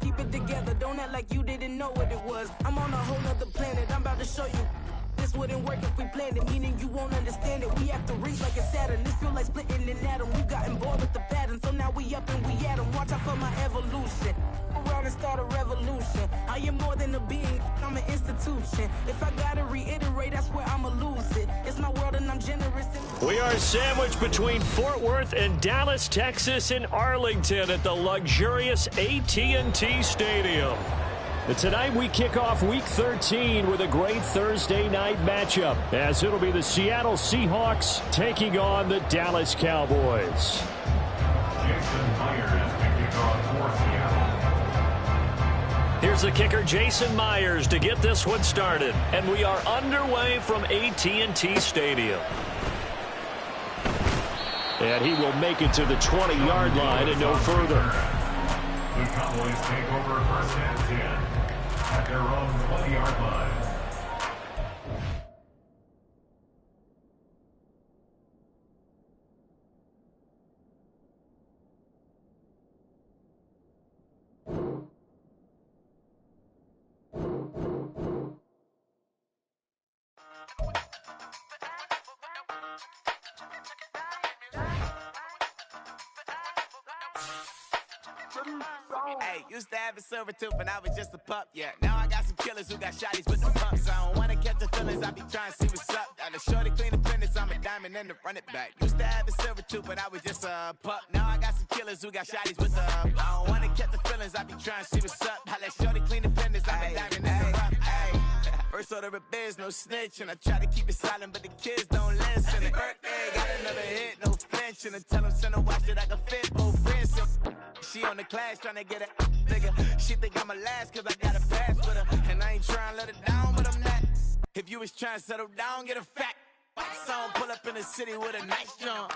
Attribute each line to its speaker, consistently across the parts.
Speaker 1: keep it together. Don't act like you didn't know what it was. I'm on a whole nother planet. I'm about to show you. This wouldn't work if we planned it, meaning you won't understand it. We have to reach like a Saturn. This feel like splitting an atom. We've gotten bored with the pattern, so now we up and we at 'em. Watch out for my evolution. Around and start a revolution. I am more than a being, I'm an institution. If I gotta reiterate, that's where I'ma lose it. It's my world and I'm generous.
Speaker 2: We are sandwiched between Fort Worth and Dallas, Texas, and Arlington at the luxurious AT&T Stadium. And tonight we kick off Week 13 with a great Thursday night matchup, as it'll be the Seattle Seahawks taking on the Dallas Cowboys.
Speaker 3: Jason Myers kicking off for Seattle.
Speaker 2: Here's the kicker, Jason Myers, to get this one started. And we are underway from AT&T Stadium. And he will make it to the 20-yard line and no further.
Speaker 3: The Cowboys take over first and 10 at their own 20-yard line.
Speaker 4: Hey, used to have a silver tooth and I was just a pup, yeah. Now I got some killers who got shotties with the pumps. I don't wanna catch the feelings, I be trying to see what's up. Got a shorty clean the business, I'm a diamond and to run it back. Used to have a silver tooth but I was just a pup. Now I got some killers who got shotties with the I don't wanna catch the feelings, I be trying to see what's up. I let shorty clean the business, I'm a diamond and to run it. First order of biz, no snitch, and I try to keep it silent, but the kids don't listen. Birthday, got another hit, no flinch, and I tell them send a watch that I can fit both friends. She on the class trying to get a nigga. She think I'm a last cause I got a pass with her. And I ain't trying to let her down, but I'm not. If you was trying to settle down, get a fact. Song pull up in the city with a nice jump.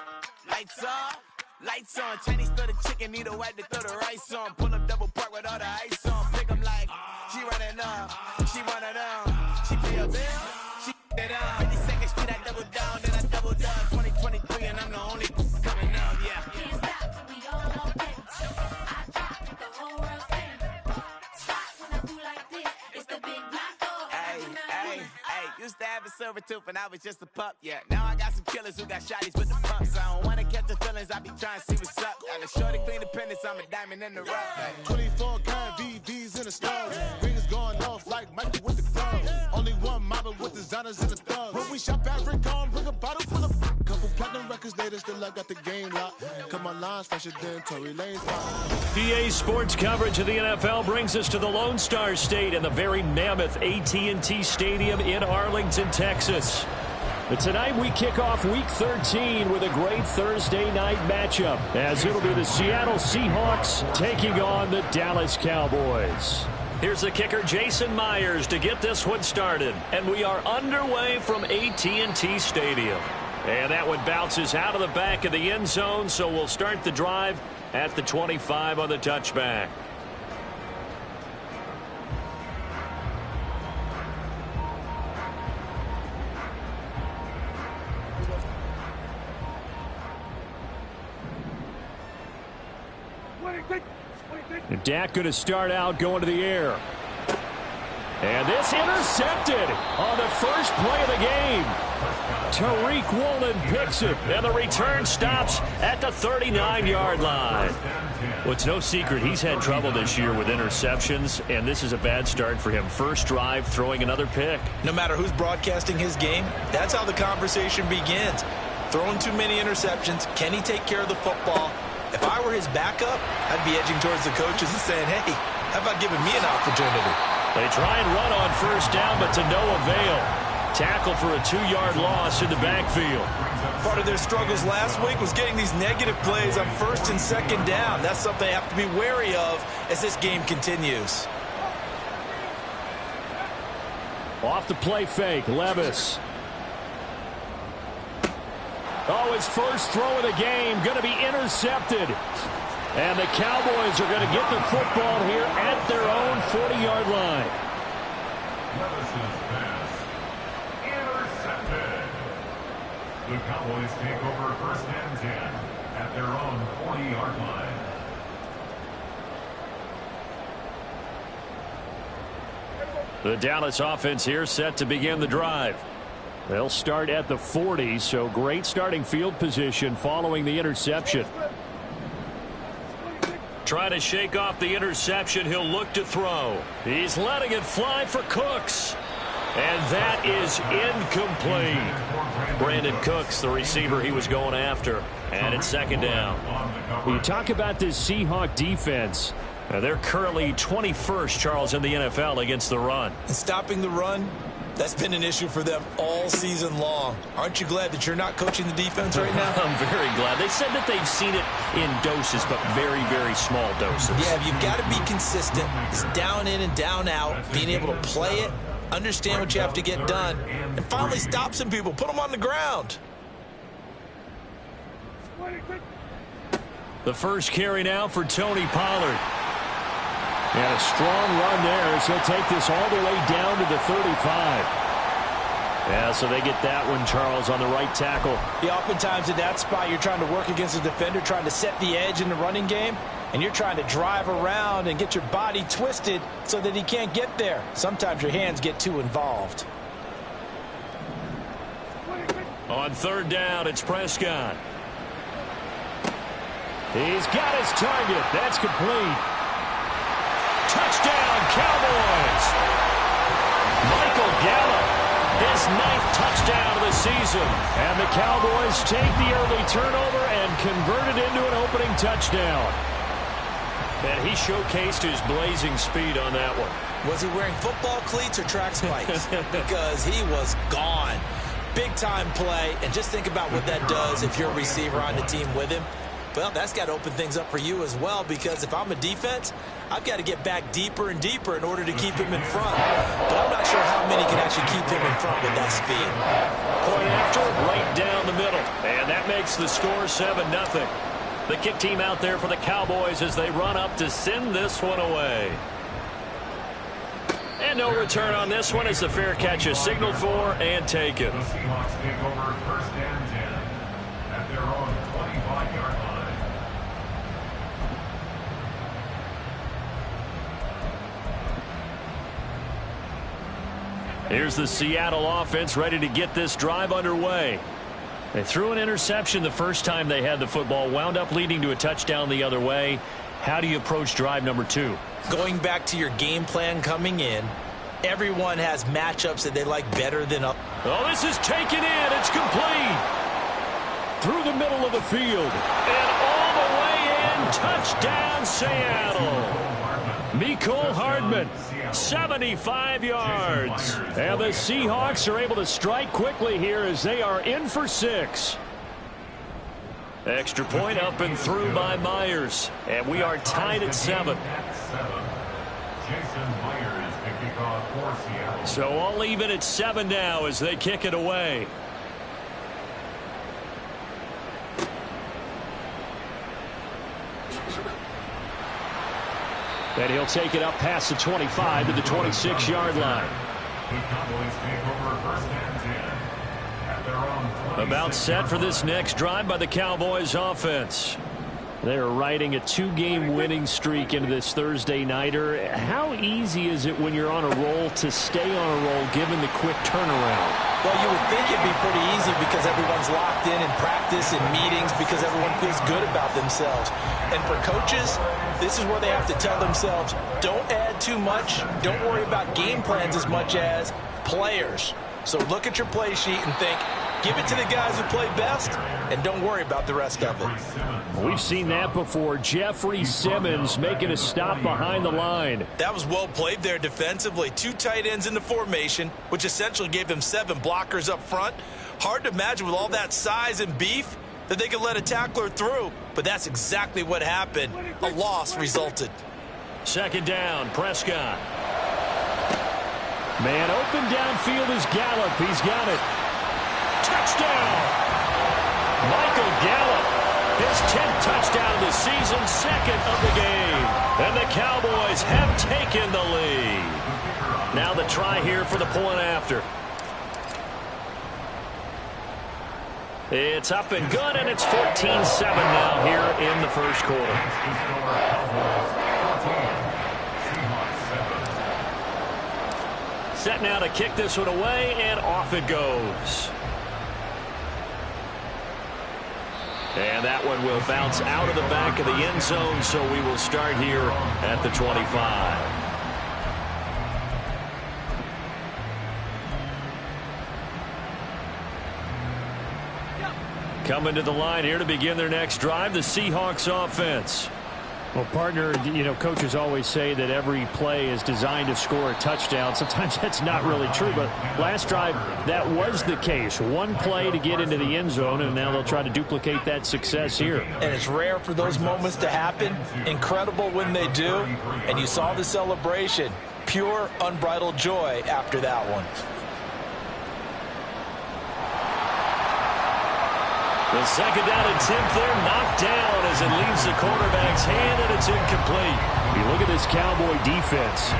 Speaker 4: Lights off, lights on. Chinese throw the chicken, need a wipe to throw the rice on. Pull up double park with all the ice on. Pick 'em like, she running up, she running up. She pay a bill, she it up. 52nd Street, I double down, then I double up. 2023 and I'm the only coming up, yeah.
Speaker 5: Can't stop till we all okay. I drop with the whole world saying. Stop when I do like this. It's the big block door.
Speaker 4: Hey, used to have a silver tooth and I was just a pup, yeah. Now I got some killers who got shotties with the pumps. I don't wanna catch the feelings, I be trying to see what's up. Got a shorty clean the pendants, I'm a diamond in the rough. Hey.
Speaker 6: 24 karat VVs in the stars. Rings going off like Michael with the clubs. Only one mobbing with designers in the thugs. When we shop at Rick on, bring a bottle full of couple platinum records later, still I got the game locked. Cause my lines fresher than Tory Lane's.
Speaker 2: EA Sports coverage of the NFL brings us to the Lone Star State and the very mammoth AT&T Stadium in Arlington, Texas. But tonight we kick off Week 13 with a great Thursday night matchup, as it'll be the Seattle Seahawks taking on the Dallas Cowboys. Here's the kicker, Jason Myers, to get this one started. And we are underway from AT&T Stadium. And that one bounces out of the back of the end zone, so we'll start the drive at the 25 on the touchback. And Dak going to start out going to the air. And this intercepted on the first play of the game. Tariq Woolen picks it, and the return stops at the 39-yard line. Well, it's no secret he's had trouble this year with interceptions, and this is a bad start for him. First drive, throwing another pick.
Speaker 7: No matter who's broadcasting his game, that's how the conversation begins. Throwing too many interceptions, can he take care of the football? If I were his backup, I'd be edging towards the coaches and saying, hey, how about giving me an opportunity?
Speaker 2: They try and run on first down, but to no avail. Tackle for a 2-yard loss in the backfield.
Speaker 7: Part of their struggles last week was getting these negative plays on first and second down. That's something they have to be wary of as this game continues.
Speaker 2: Off the play fake, Levis. Oh, his first throw of the game going to be intercepted. And the Cowboys are going to get the football here at their own 40-yard line.
Speaker 3: Levis's pass intercepted. The Cowboys take over first and 10 at their own 40-yard line.
Speaker 2: The Dallas offense here set to begin the drive. They'll start at the 40, so great starting field position following the interception. Trying to shake off the interception. He'll look to throw. He's letting it fly for Cooks. And that is incomplete. Brandon Cooks, the receiver he was going after. And it's second down.
Speaker 3: When
Speaker 2: you talk about this Seahawk defense, they're currently 21st, Charles, in the NFL against the run.
Speaker 7: And stopping the run, that's been an issue for them all season long. Aren't you glad that you're not coaching the defense right now?
Speaker 2: I'm very glad. They said that they've seen it in doses, but very, very small doses.
Speaker 7: Yeah, you've got to be consistent. It's down in and down out, being able to play it, understand what you have to get done, and finally stop some people, put them on the ground.
Speaker 2: The first carry now for Tony Pollard. And a strong run there as he'll take this all the way down to the 35. Yeah, so they get that one, Charles, on the right tackle.
Speaker 8: Yeah, oftentimes in that spot, you're trying to work against a defender, trying to set the edge in the running game, and you're trying to drive around and get your body twisted so that he can't get there. Sometimes your hands get too involved.
Speaker 2: On third down, it's Prescott. He's got his target. That's complete. Touchdown, Cowboys. Michael Gallup, his 9th touchdown of the season. And the Cowboys take the early turnover and convert it into an opening touchdown. And he showcased his blazing speed on that one.
Speaker 7: Was he wearing football cleats or track spikes? Because he was gone. Big-time play, and just think about what that does if you're a receiver on the team with him. Well, that's got to open things up for you as well, because if I'm a defense, I've got to get back deeper and deeper in order to keep him in front. But I'm not sure how many can actually keep him in front with that speed.
Speaker 2: Point after, right down the middle. And that makes the score 7-0. The kick team out there for the Cowboys as they run up to send this one away. And no return on this one as the fair catch is signaled for and taken.
Speaker 3: The Seahawks take over first and 10 at their own 25-yard line.
Speaker 2: Here's the Seattle offense ready to get this drive underway. They threw an interception the first time they had the football, wound up leading to a touchdown the other way. How do you approach drive number 2?
Speaker 7: Going back to your game plan coming in, everyone has matchups that they like better than others.
Speaker 2: Oh, this is taken in. It's complete. Through the middle of the field. And all the way in. Touchdown, Seattle. Mecole Hardman, 75 yards. And the Seahawks are able to strike quickly here as they are in for 6. Extra point up and through by Myers. And we are tied at 7.
Speaker 3: Jason Myers to kick off for Seattle.
Speaker 2: So all even at 7 now as they kick it away. And he'll take it up past the 25 to the 26-yard line.
Speaker 3: The Cowboys take over first and 10 at their own 26.
Speaker 2: About set for this next drive by the Cowboys offense. They're riding a 2-game winning streak into this Thursday nighter. How easy is it when you're on a roll to stay on a roll given the quick turnaround?
Speaker 8: Well, you would think it'd be pretty easy because everyone's locked in practice and meetings because everyone feels good about themselves. And for coaches, this is where they have to tell themselves, don't add too much. Don't worry about game plans as much as players. So look at your play sheet and think, give it to the guys who play best, and don't worry about the rest of it.
Speaker 2: We've seen that before. Jeffrey Simmons making a stop behind the line.
Speaker 7: That was well played there defensively. 2 tight ends in the formation, which essentially gave them 7 blockers up front. Hard to imagine with all that size and beef that they could let a tackler through, but that's exactly what happened. A loss resulted.
Speaker 2: Second down, Prescott. Man open downfield is Gallup. He's got it. Touchdown! Michael Gallup, his 10th touchdown of the season, 2nd of the game. And the Cowboys have taken the lead. Now the try here for the point after. It's up and good, and it's 14-7 now here in the first quarter. set now to kick this one away, and off it goes. And that one will bounce out of the back of the end zone, so we will start here at the 25. Coming to the line here to begin their next drive, the Seahawks offense.
Speaker 9: Well, partner, coaches always say that every play is designed to score a touchdown. Sometimes that's not really true, but last drive, that was the case. One play to get into the end zone, and now they'll try to duplicate that success here.
Speaker 8: And it's rare for those moments to happen. Incredible when they do. And you saw the celebration. Pure, unbridled joy after that one.
Speaker 2: The second down attempt there, knocked down as it leaves the quarterback's hand, and it's incomplete.
Speaker 9: You look at this Cowboy defense.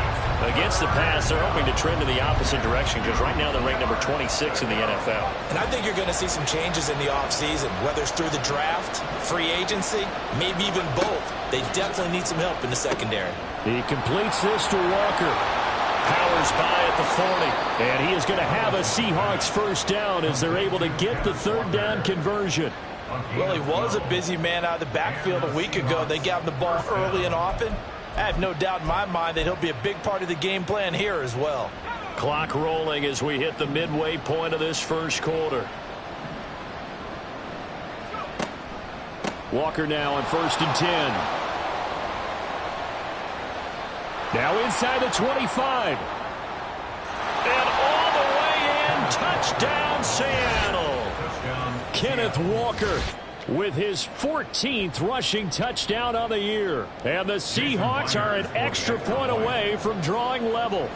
Speaker 2: Against the pass, they're hoping to trend in the opposite direction because right now they're ranked number 26 in the NFL.
Speaker 8: And I think you're going to see some changes in the offseason, whether it's through the draft, free agency, maybe even both. They definitely need some help in the secondary.
Speaker 9: He completes this to Walker.
Speaker 2: Powers by at the 40.
Speaker 9: And he is going to have a Seahawks first down as they're able to get the third down conversion.
Speaker 8: Well, he was a busy man out of the backfield a week ago. They got him the ball early and often. I have no doubt in my mind that he'll be a big part of the game plan here as well.
Speaker 2: Clock rolling as we hit the midway point of this first quarter.
Speaker 9: Walker now on 1st and 10. Now inside the 25.
Speaker 2: And all the way in. Touchdown, Seattle.
Speaker 9: Kenneth Walker with his 14th rushing touchdown on the year. And the Seahawks are an extra point away from drawing level.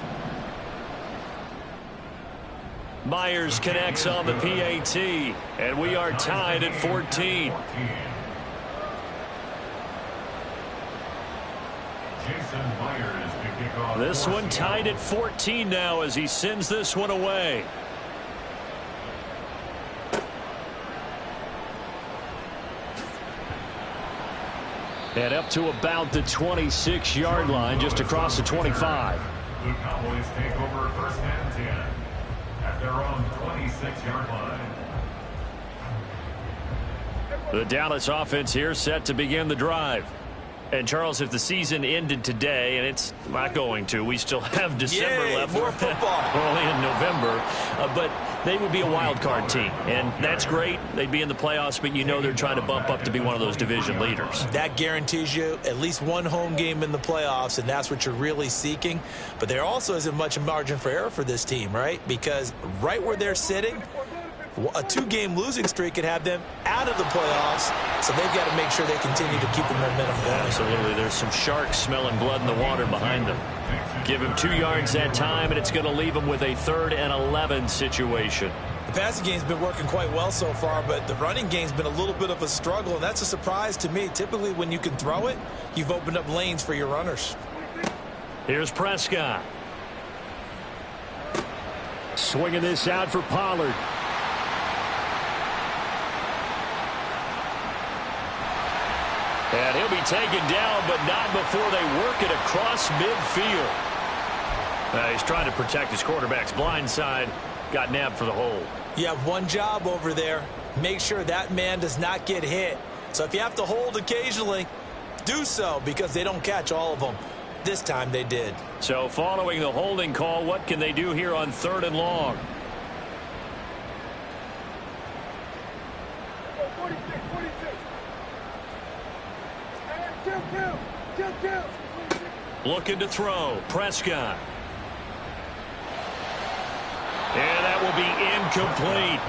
Speaker 2: Myers connects on the PAT. And we are tied at 14. This one tied at 14 now as he sends this one away.
Speaker 9: And up to about the 26-yard line, just across the 25.
Speaker 3: The Cowboys take over 1st and 10 at their own 26-yard line.
Speaker 2: The Dallas offense here set to begin the drive. And, Charles, if the season ended today, and it's not going to, we still have December left.
Speaker 8: More football.
Speaker 2: We're only in November. But they would be a wild card team. And that's great. They'd be in the playoffs, but you know they're trying to bump up to be one of those division leaders.
Speaker 8: That guarantees you at least one home game in the playoffs, and that's what you're really seeking. But there also isn't much margin for error for this team, right? Because right where they're sitting, a 2-game losing streak could have them out of the playoffs, so they've got to make sure they continue to keep the momentum going.
Speaker 2: Absolutely. There's some sharks smelling blood in the water behind them. Give him 2 yards that time, and it's going to leave him with a 3rd and 11 situation.
Speaker 8: The passing game's been working quite well so far, but the running game's been a little bit of a struggle, and that's a surprise to me. Typically, when you can throw it, you've opened up lanes for your runners.
Speaker 2: Here's Prescott.
Speaker 9: Swinging this out for Pollard.
Speaker 2: And he'll be taken down, but not before they work it across midfield. He's trying to protect his quarterback's blind side. Got nabbed for the hold.
Speaker 8: You have one job over there. Make sure that man does not get hit. So if you have to hold occasionally, do so, because they don't catch all of them. This time they did.
Speaker 2: So following the holding call, what can they do here on 3rd and long? Looking to throw. Prescott. And that will be incomplete.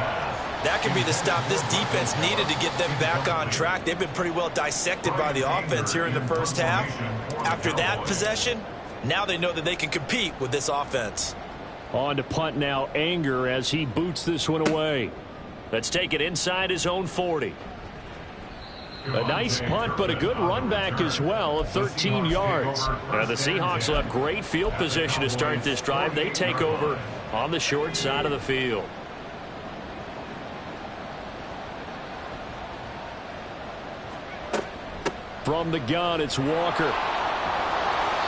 Speaker 8: That could be the stop this defense needed to get them back on track. They've been pretty well dissected by the offense here in the first half. After that possession, now they know that they can compete with this offense.
Speaker 9: On to punt now, Anger, as he boots this one away.
Speaker 2: Let's take it inside his own 40.
Speaker 9: A nice punt, but a good run back as well of 13 yards.
Speaker 2: The Seahawks will have great field position to start this drive. They take over on the short side of the field.
Speaker 9: From the gun, it's Walker.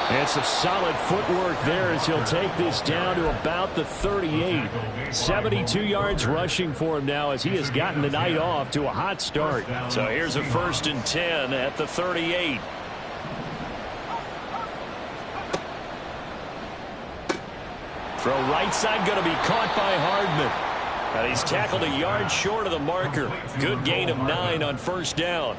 Speaker 2: And some solid footwork there as he'll take this down to about the 38. 72 yards rushing for him now as he has gotten the night off to a hot start. So here's a 1st and 10 at the 38. Throw right side going to be caught by Hardman. And he's tackled a yard short of the marker. Good gain of 9 on 1st down.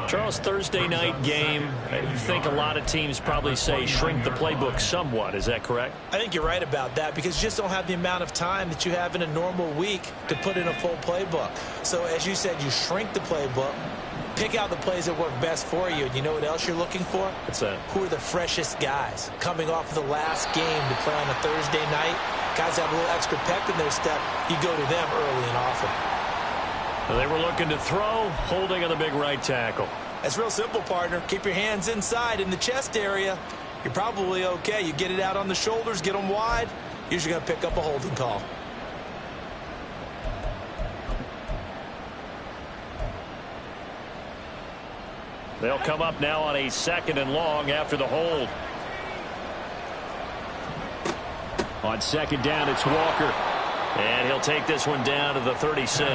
Speaker 2: Charles, Thursday night game, I think a lot of teams probably say shrink the playbook somewhat. Is that correct?
Speaker 8: I think you're right about that because you just don't have the amount of time that you have in a normal week to put in a full playbook. So as you said, you shrink the playbook, pick out the plays that work best for you. And you know what else you're looking for?
Speaker 2: What's that?
Speaker 8: Who are the freshest guys coming off the last game to play on a Thursday night? Guys have a little extra pep in their step. You go to them early and often.
Speaker 2: They were looking to throw, holding on the big right tackle.
Speaker 8: That's real simple, partner. Keep your hands inside in the chest area. You're probably okay. You get it out on the shoulders, get them wide. Usually going to pick up a holding call.
Speaker 2: They'll come up now on a 2nd and long after the hold. On 2nd down, it's Walker. And he'll take this one down to the 36.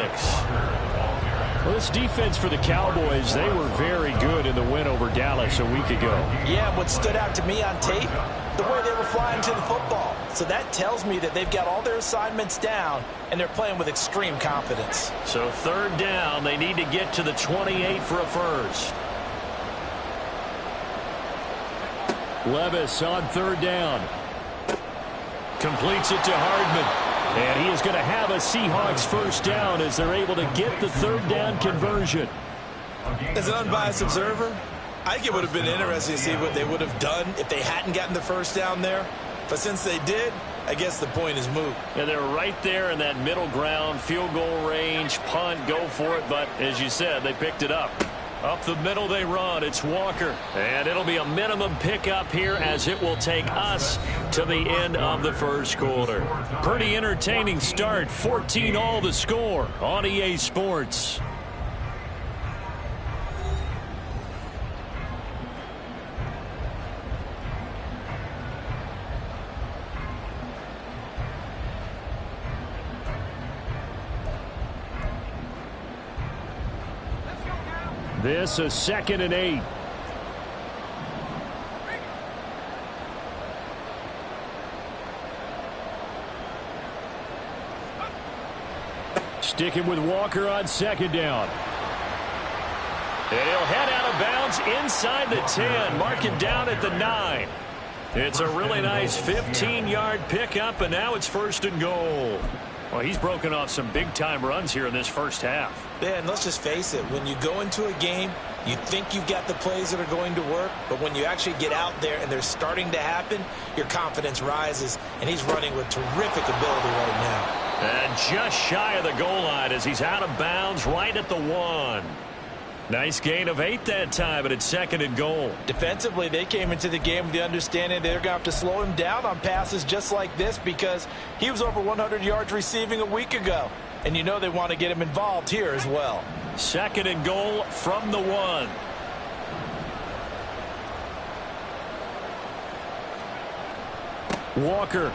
Speaker 2: Well, this defense for the Cowboys, they were very good in the win over Dallas a week ago.
Speaker 8: Yeah, what stood out to me on tape, the way they were flying to the football. So that tells me that they've got all their assignments down, and they're playing with extreme confidence.
Speaker 2: So 3rd down, they need to get to the 28 for a 1st. Levis on 3rd down. Completes it to Hardman. And he is going to have a Seahawks 1st down as they're able to get the 3rd down conversion.
Speaker 8: As an unbiased observer, I think it would have been interesting to see what they would have done if they hadn't gotten the 1st down there. But since they did, I guess the point is moot.
Speaker 2: And they're right there in that middle ground, field goal range, punt, go for it. But as you said, they picked it up. Up the middle they run. It's Walker. And it'll be a minimum pickup here as it will take us to the end of the 1st quarter. Pretty entertaining start. 14-all the score on EA Sports. This is 2nd and 8. Sticking with Walker on 2nd down. And he'll head out of bounds inside the 10. Mark it down at the 9. It's a really nice 15-yard pickup, and now it's 1st and goal. Well, he's broken off some big-time runs here in this 1st half.
Speaker 8: Yeah, and let's just face it. When you go into a game, you think you've got the plays that are going to work, but when you actually get out there and they're starting to happen, your confidence rises, and he's running with terrific ability right now.
Speaker 2: And just shy of the goal line as he's out of bounds right at the 1. Nice gain of 8 that time, but it's 2nd and goal.
Speaker 8: Defensively, they came into the game with the understanding they're going to have to slow him down on passes just like this because he was over 100 yards receiving a week ago. And you know they want to get him involved here as well.
Speaker 2: 2nd and goal from the 1. Walker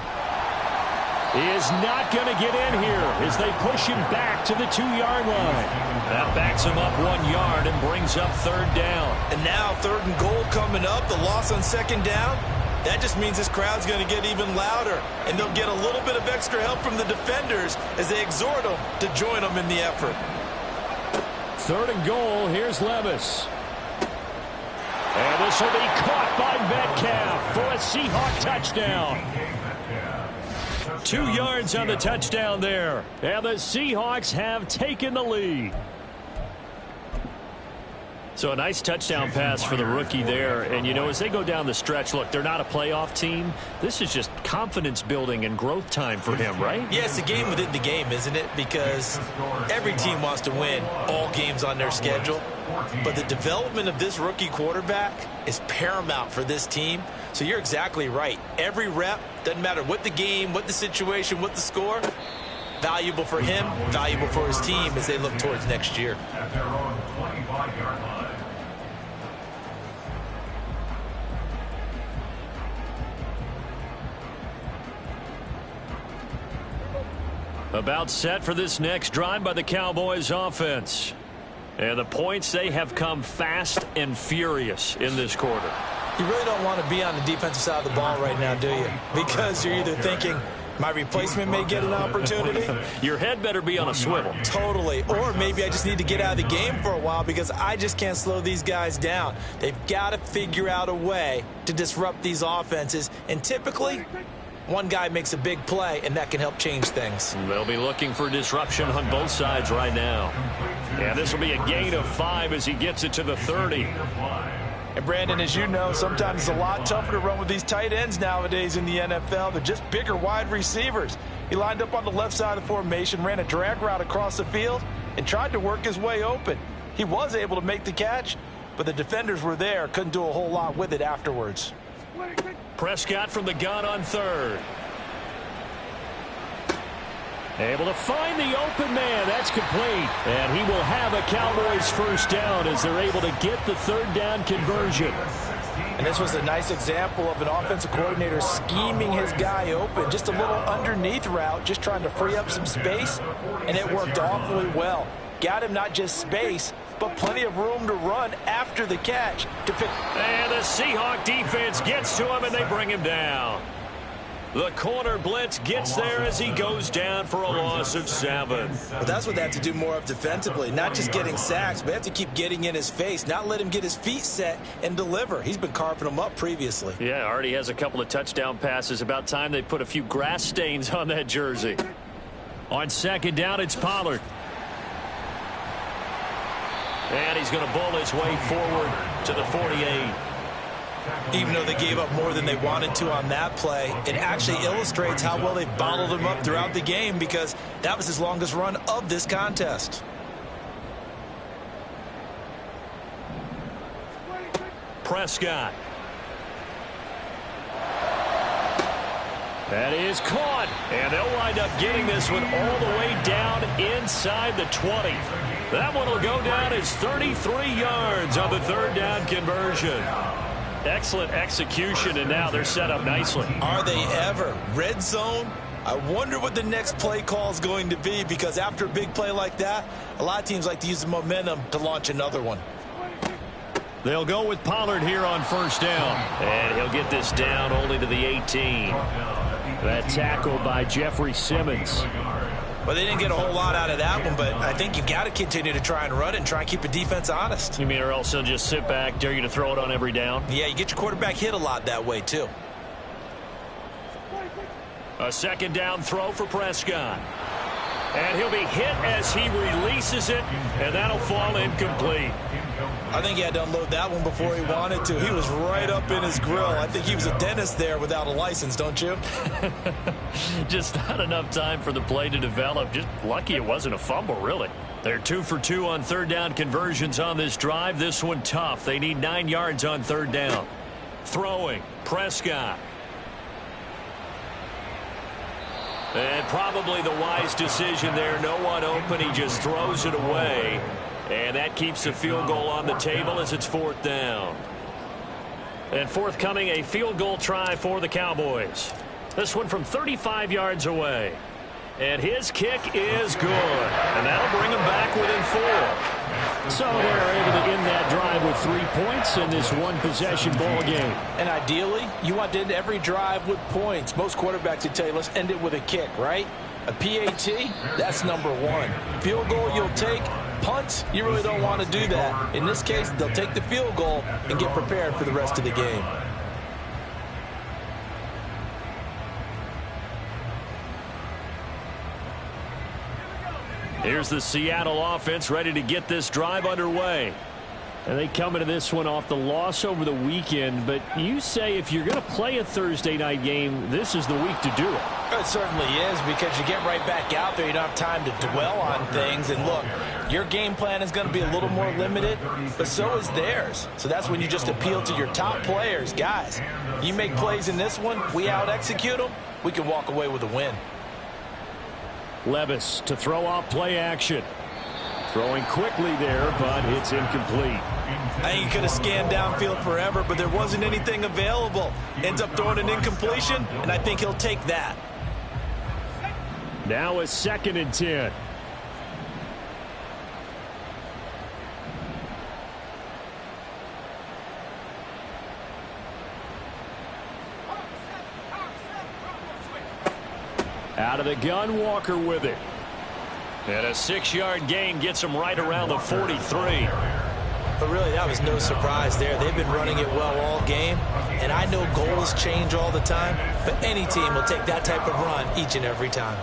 Speaker 2: is not going to get in here as they push him back to the 2-yard line. That backs him up 1 yard and brings up 3rd down.
Speaker 8: And now 3rd and goal coming up. The loss on 2nd down. That just means this crowd's going to get even louder. And they'll get a little bit of extra help from the defenders as they exhort them to join them in the effort.
Speaker 2: 3rd and goal. Here's Levis. And this will be caught by Metcalf for a Seahawk touchdown. 2 yards on the touchdown there. And the Seahawks have taken the lead. So a nice touchdown pass for the rookie there. And, you know, as they go down the stretch, look, they're not a playoff team. This is just confidence building and growth time for him, right?
Speaker 8: Yeah, it's a game within the game, isn't it? Because every team wants to win all games on their schedule. But the development of this rookie quarterback is paramount for this team. So you're exactly right. Every rep, doesn't matter what the game, what the situation, what the score, valuable for him, valuable for his team as they look towards next year.
Speaker 3: At their own 25-yard line.
Speaker 2: About set for this next drive by the Cowboys offense. And the points, they have come fast and furious in this quarter.
Speaker 8: You really don't want to be on the defensive side of the ball right now, do you? Because you're either thinking, my replacement may get an opportunity.
Speaker 2: Your head better be on a swivel.
Speaker 8: Totally. Or maybe I just need to get out of the game for a while because I just can't slow these guys down. They've got to figure out a way to disrupt these offenses. And typically, one guy makes a big play, and that can help change things.
Speaker 2: They'll be looking for disruption on both sides right now. Yeah, this will be a gain of 5 as he gets it to the 30.
Speaker 8: And, Brandon, as you know, sometimes it's a lot tougher to run with these tight ends nowadays in the NFL. They're just bigger wide receivers. He lined up on the left side of the formation, ran a drag route across the field, and tried to work his way open. He was able to make the catch, but the defenders were there, couldn't do a whole lot with it afterwards.
Speaker 2: Prescott from the gun on 3rd. Able to find the open man. That's complete. And he will have a Cowboys first down as they're able to get the 3rd down conversion.
Speaker 8: And this was a nice example of an offensive coordinator scheming his guy open. Just a little underneath route, just trying to free up some space, and it worked awfully well. Got him not just space, but plenty of room to run after the catch.
Speaker 2: And the Seahawks defense gets to him, and they bring him down. The corner blitz gets there as he goes down for a loss of 7.
Speaker 8: Well, that's what they have to do more of defensively. Not just getting sacks, but they have to keep getting in his face, not let him get his feet set and deliver. He's been carving them up previously.
Speaker 2: Yeah, already has a couple of touchdown passes. About time they put a few grass stains on that jersey. On 2nd down, it's Pollard. And he's going to bull his way forward to the 48.
Speaker 8: Even though they gave up more than they wanted to on that play, it actually illustrates how well they've bottled him up throughout the game because that was his longest run of this contest.
Speaker 2: Prescott. That is caught. And they'll wind up getting this one all the way down inside the 20. That one will go down as 33 yards on the 3rd down conversion. Excellent execution, and now they're set up nicely.
Speaker 8: Are they ever? Red zone? I wonder what the next play call is going to be because after a big play like that, a lot of teams like to use the momentum to launch another one.
Speaker 2: They'll go with Pollard here on 1st down. And he'll get this down only to the 18. That tackle by Jeffrey Simmons.
Speaker 8: Well, they didn't get a whole lot out of that one, but I think you've got to continue to try and run it and try and keep the defense honest.
Speaker 2: You mean or else they'll just sit back, dare you to throw it on every down?
Speaker 8: Yeah, you get your quarterback hit a lot that way, too.
Speaker 2: A 2nd down throw for Prescott. And he'll be hit as he releases it, and that'll fall incomplete.
Speaker 8: I think he had to unload that one before he wanted to. He was right up in his grill. I think he was a dentist there without a license, don't you?
Speaker 2: Just not enough time for the play to develop. Just lucky it wasn't a fumble, really. They're 2 for 2 on 3rd down conversions on this drive. This one tough. They need 9 yards on 3rd down. Throwing, Prescott. And probably the wise decision there. No one open. He just throws it away. And that keeps the field goal on the table as it's 4th down. And forthcoming, a field goal try for the Cowboys. This one from 35 yards away. And his kick is good. And that'll bring him back within 4. So they're able to end that drive with 3 points in this one-possession ball game.
Speaker 8: And ideally, you want to end every drive with points. Most quarterbacks would tell you, let's end it with a kick, right? A PAT, that's number 1. Field goal you'll take. Punts, you really don't want to do that. In this case, they'll take the field goal and get prepared for the rest of the game.
Speaker 2: Here's the Seattle offense ready to get this drive underway. And they come into this one off the loss over the weekend. But you say if you're going to play a Thursday night game, this is the week to do it.
Speaker 8: It certainly is because you get right back out there. You don't have time to dwell on things. And look, your game plan is going to be a little more limited, but so is theirs. So that's when you just appeal to your top players. Guys, you make plays in this one, we out-execute them, we can walk away with a win.
Speaker 2: Levis to throw off play action. Throwing quickly there, but it's incomplete.
Speaker 8: I think he could have scanned downfield forever, but there wasn't anything available. Ends up throwing an incompletion, and I think he'll take that.
Speaker 2: Now a 2nd and 10. Out of the gun, Walker with it. And a 6-yard gain gets him right around the 43.
Speaker 8: But really, that was no surprise there. They've been running it well all game. And I know goals change all the time, but any team will take that type of run each and every time.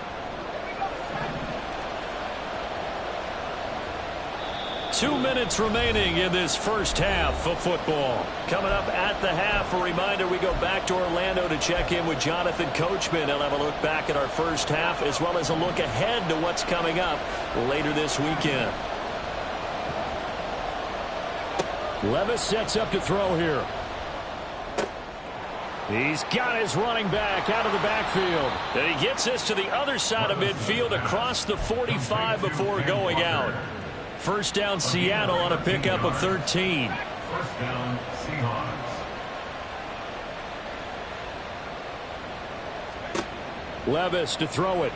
Speaker 2: Two minutes remaining in this first half of football. Coming up at the half, a reminder we go back to Orlando to check in with Jonathan Coachman. He'll have a look back at our first half as well as a look ahead to what's coming up later this weekend. Levis sets up to throw here. He's got his running back out of the backfield. And he gets this to the other side of midfield across the 45 before going out. First down, Seattle on a pickup of 13.
Speaker 3: First down, Seahawks.
Speaker 2: Levis to throw it.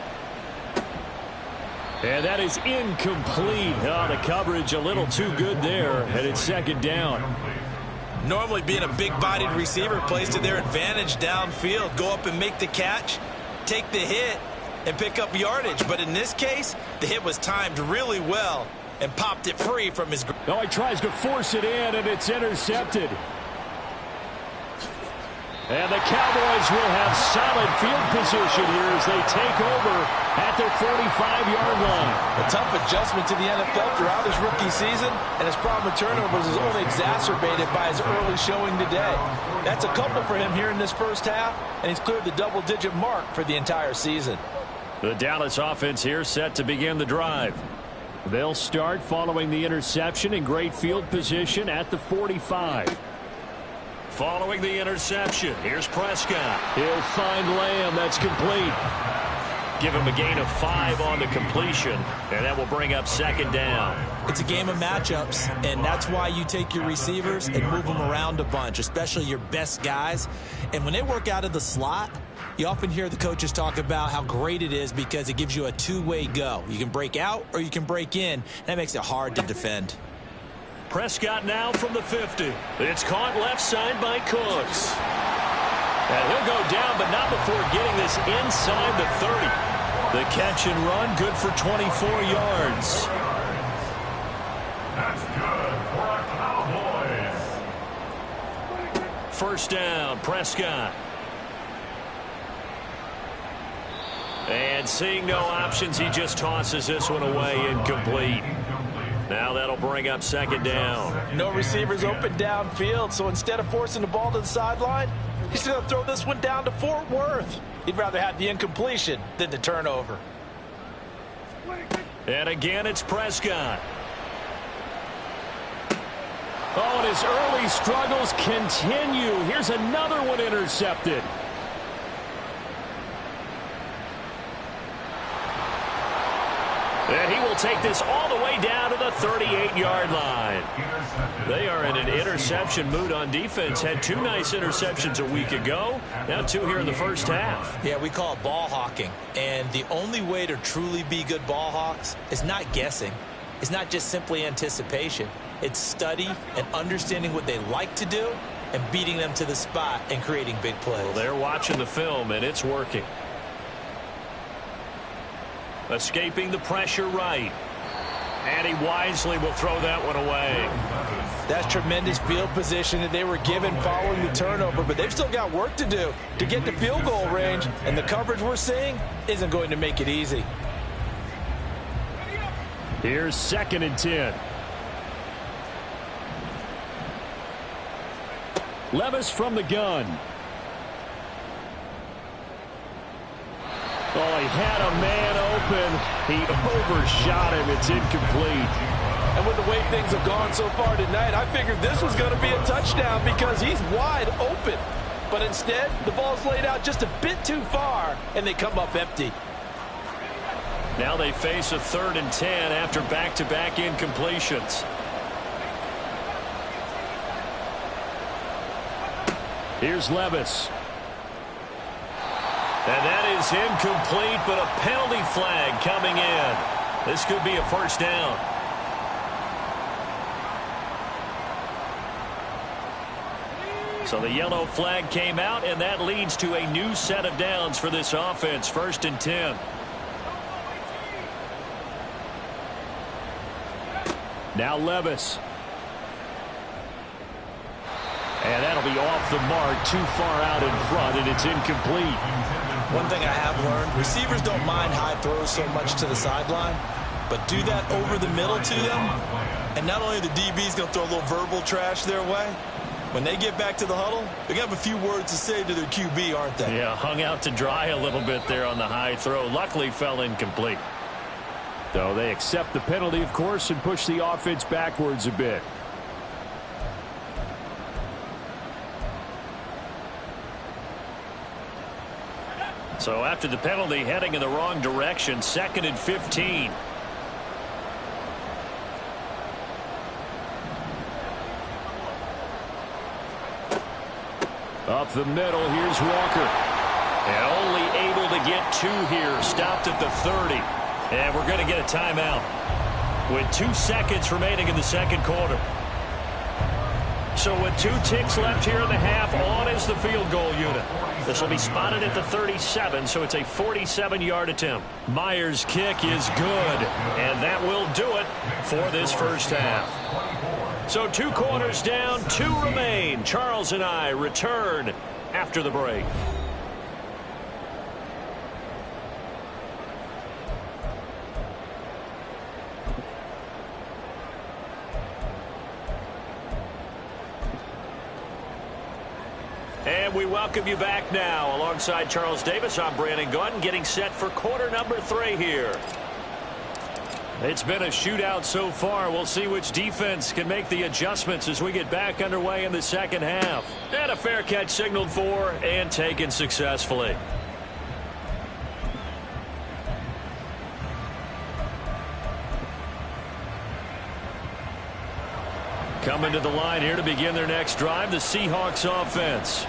Speaker 2: And that is incomplete. Oh, the coverage a little too good there, and it's 2nd down.
Speaker 7: Normally being a big-bodied receiver plays to their advantage downfield. Go up and make the catch, take the hit, and pick up yardage. But in this case, the hit was timed really well and popped it free from his...
Speaker 2: Oh, he tries to force it in, and it's intercepted. And the Cowboys will have solid field position here as they take over at their 45-yard line.
Speaker 8: A tough adjustment to the NFL throughout his rookie season, and his problem with turnovers is only exacerbated by his early showing today. That's a couple for him here in this first half, and he's cleared the double-digit mark for the entire season.
Speaker 2: The Dallas offense here set to begin the drive. They'll start following the interception in great field position at the 45. Following the interception, here's Prescott. He'll find Lamb. That's complete. Give him a gain of 5 on the completion, and that will bring up 2nd down.
Speaker 8: It's a game of matchups, and that's why you take your receivers and move them around a bunch, especially your best guys. And when they work out of the slot, you often hear the coaches talk about how great it is because it gives you a two-way go. You can break out or you can break in. That makes it hard to defend.
Speaker 2: Prescott now from the 50. It's caught left side by Cooks. And he'll go down, but not before getting this inside the 30. The catch and run, good for 24 yards.
Speaker 3: That's good for our Cowboys.
Speaker 2: First down, Prescott. And seeing no options, he just tosses this one away, incomplete. Now that'll bring up 2nd down.
Speaker 8: No receivers open downfield, so instead of forcing the ball to the sideline, he's going to throw this one down to Fort Worth. He'd rather have the incompletion than the turnover.
Speaker 2: And again, it's Prescott. Oh, and his early struggles continue. Here's another one intercepted. And he will take this all the way down to the 38-yard line. They are in an interception mood on defense. Had 2 nice interceptions a week ago. Now 2 here in the first half.
Speaker 8: Yeah, we call it ball hawking. And the only way to truly be good ball hawks is not guessing. It's not just simply anticipation. It's study and understanding what they like to do and beating them to the spot and creating big plays.
Speaker 2: Well, they're watching the film, and it's working. Escaping the pressure right. And he wisely will throw that one away.
Speaker 8: That's tremendous field position that they were given following the turnover, but they've still got work to do to get to field goal range, and the coverage we're seeing isn't going to make it easy.
Speaker 2: Here's 2nd and 10. Levis from the gun. Oh, he had a man open. He overshot him. It's incomplete.
Speaker 8: And with the way things have gone so far tonight, I figured this was going to be a touchdown because he's wide open. But instead, the ball's laid out just a bit too far, and they come up empty.
Speaker 2: Now they face a 3rd and 10 after back-to-back incompletions. Here's Levis. And that is incomplete, but a penalty flag coming in. This could be a first down. So the yellow flag came out, and that leads to a new set of downs for this offense. 1st and 10.
Speaker 9: Now Levis. And that'll be off the mark, too far out in front, and it's incomplete.
Speaker 8: One thing I have learned, receivers don't mind high throws so much to the sideline, but do that over the middle to them, and not only are the DBs going to throw a little verbal trash their way, when they get back to the huddle, they're going to have a few words to say to their QB, aren't they?
Speaker 2: Yeah, hung out to dry a little bit there on the high throw. Luckily fell incomplete.
Speaker 9: So they accept the penalty, of course, and push the offense backwards a bit.
Speaker 2: So after the penalty, heading in the wrong direction, 2nd and 15.
Speaker 9: Up the middle, here's Walker.
Speaker 2: And only able to get 2 here. Stopped at the 30. And we're going to get a timeout with 2 seconds remaining in the second quarter. So with 2 ticks left here in the half, on is the field goal unit. This will be spotted at the 37, so it's a 47-yard attempt. Myers' kick is good, and that will do it for this first half. So 2 quarters down, 2 remain. Charles and I return after the break. And we welcome you back now. Alongside Charles Davis, I'm Brandon Gunn, getting set for quarter number 3 here. It's been a shootout so far. We'll see which defense can make the adjustments as we get back underway in the second half. And a fair catch signaled for and taken successfully. Coming to the line here to begin their next drive, the Seahawks offense.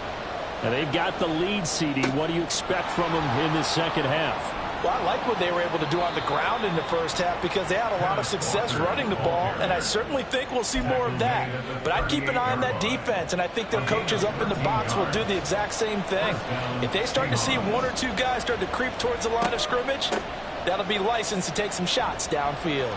Speaker 9: And they've got the lead, CD. What do you expect from them in the second half?
Speaker 8: Well, I like what they were able to do on the ground in the first half because they had a lot of success running the ball, and I certainly think we'll see more of that. But I'd keep an eye on that defense, and I think their coaches up in the box will do the exact same thing. If they start to see 1 or 2 guys start to creep towards the line of scrimmage, that'll be licensed to take some shots downfield.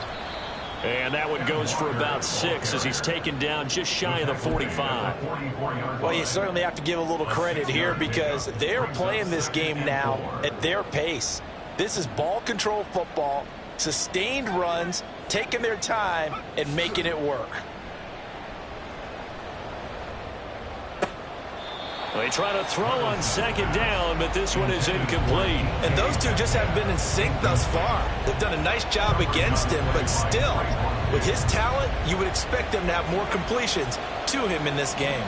Speaker 2: And that one goes for about 6 as he's taken down just shy of the 45.
Speaker 8: Well, you certainly have to give a little credit here because they're playing this game now at their pace. This is ball control football, sustained runs, taking their time, and making it work.
Speaker 2: They try to throw on 2nd down, but this one is incomplete.
Speaker 8: And those two just haven't been in sync thus far. They've done a nice job against him, but still, with his talent, you would expect them to have more completions to him in this game.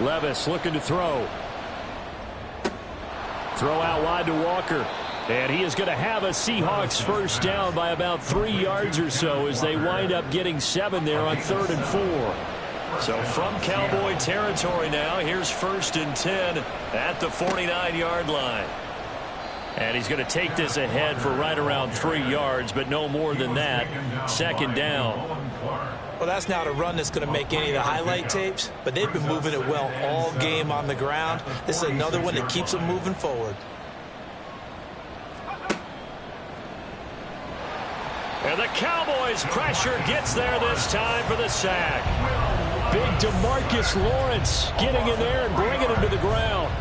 Speaker 9: Levis looking to throw. Throw out wide to Walker. And he is going to have a Seahawks first down by about 3 yards or so as they wind up getting 7 there on 3rd and 4.
Speaker 2: So from Cowboy territory now, here's 1st and 10 at the 49-yard line. And he's going to take this ahead for right around 3 yards, but no more than that. 2nd down.
Speaker 8: Well, that's not a run that's going to make any of the highlight tapes, but they've been moving it well all game on the ground. This is another one that keeps them moving forward.
Speaker 2: And the Cowboys pressure gets there this time for the sack.
Speaker 9: Big DeMarcus Lawrence getting in there and bringing him to the ground.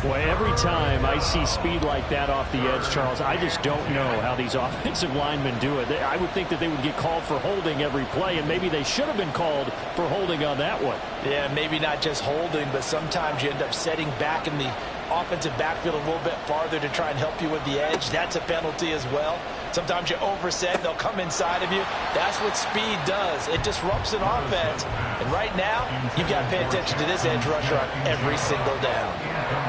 Speaker 9: Boy, every time I see speed like that off the edge, Charles, I just don't know how these offensive linemen do it. I would think that they would get called for holding every play, and maybe they should have been called for holding on that one.
Speaker 8: Yeah, maybe not just holding, but sometimes you end up setting back in the offensive backfield a little bit farther to try and help you with the edge. That's a penalty as well. Sometimes you overset, they'll come inside of you. That's what speed does. It disrupts an offense. And right now, you've got to pay attention to this edge rusher on every single down.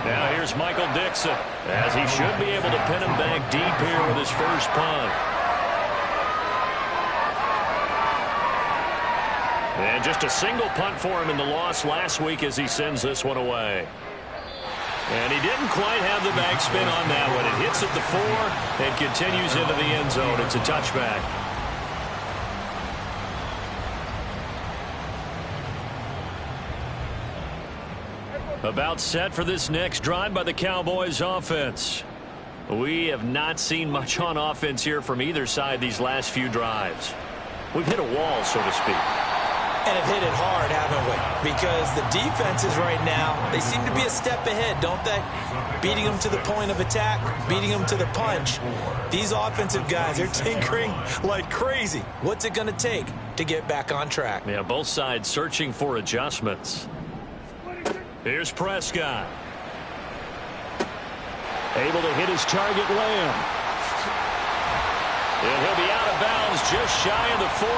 Speaker 2: Now here's Michael Dixon, as he should be able to pin him back deep here with his first punt. And just a single punt for him in the loss last week as he sends this one away. And he didn't quite have the backspin on that one. It hits at the 4 and continues into the end zone. It's a touchback. About set for this next drive by the Cowboys offense. We have not seen much on offense here from either side these last few drives. We've hit a wall, so to speak.
Speaker 8: And have hit it hard, haven't we? Because the defenses right now, they seem to be a step ahead, don't they? Beating them to the point of attack, beating them to the punch. These offensive guys, they're tinkering like crazy. What's it going to take to get back on track?
Speaker 2: Yeah, both sides searching for adjustments. Here's Prescott. Able to hit his target, Lamb. And he'll be out of bounds just shy of the 40.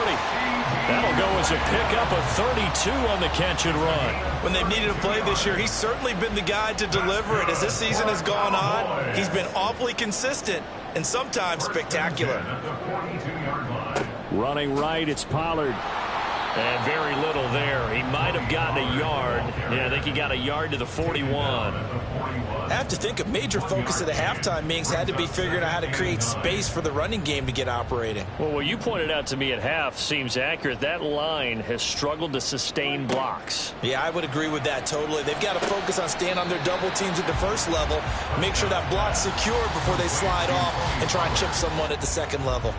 Speaker 2: That'll go as a pickup of 32 on the catch and run.
Speaker 8: When they've needed a play this year, he's certainly been the guy to deliver it. As this season has gone on, he's been awfully consistent and sometimes spectacular.
Speaker 9: Running right, it's Pollard.
Speaker 2: And very little there. He might have gotten a yard. Yeah, I think he got a yard to the 41.
Speaker 8: I have to think a major focus of the halftime meetings had to be figuring out how to create space for the running game to get operating.
Speaker 2: Well, what you pointed out to me at half seems accurate. That line has struggled to sustain blocks.
Speaker 8: Yeah, I would agree with that totally. They've got to focus on staying on their double teams at the first level, make sure that block's secure before they slide off and try and chip someone at the second level.